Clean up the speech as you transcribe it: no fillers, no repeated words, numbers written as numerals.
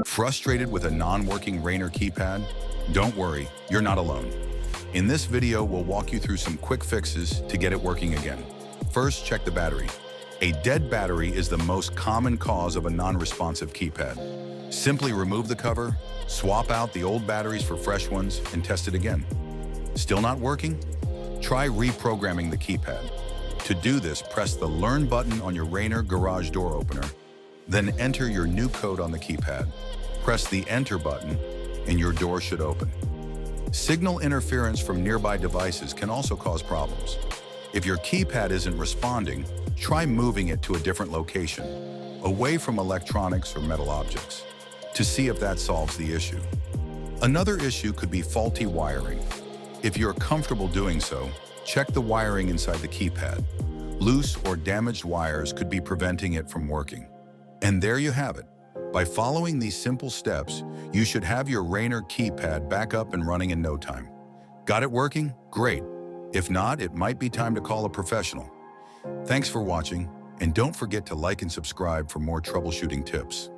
Frustrated with a non-working Raynor keypad? Don't worry, you're not alone. In this video, we'll walk you through some quick fixes to get it working again. First, check the battery. A dead battery is the most common cause of a non-responsive keypad. Simply remove the cover, swap out the old batteries for fresh ones, and test it again. Still not working? Try reprogramming the keypad. To do this, press the Learn button on your Raynor garage door opener, then enter your new code on the keypad. Press the Enter button, and your door should open. Signal interference from nearby devices can also cause problems. If your keypad isn't responding, try moving it to a different location, away from electronics or metal objects, to see if that solves the issue. Another issue could be faulty wiring. If you're comfortable doing so, check the wiring inside the keypad. Loose or damaged wires could be preventing it from working. And there you have it. By following these simple steps, you should have your Raynor keypad back up and running in no time. Got it working? Great. If not, it might be time to call a professional. Thanks for watching, and don't forget to like and subscribe for more troubleshooting tips.